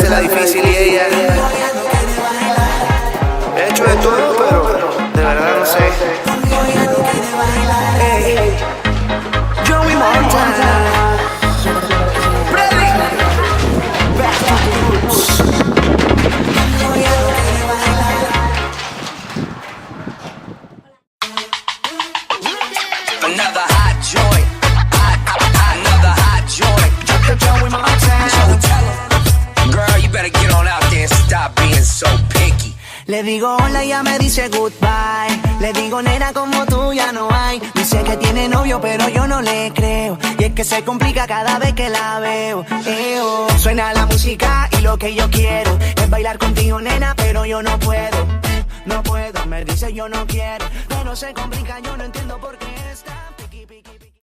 hace la difícil y ella he hecho de todo, pero de verdad no sé. Hey, Joey Montana. Another hot joint. Another hot joint. Joey Montana. Joey, tell 'em. Girl, you better get on out there and stop being so picky. Le digo hola y ella me dice goodbye. Le digo nena como tú ya no hay. Dice que tiene novio pero yo no le creo. Y es que se complica cada vez que la veo. Suena la música y lo que yo quiero es bailar contigo nena pero yo no puedo. No puedo, me dice yo no quiero. Pero se complica, yo no entiendo por qué está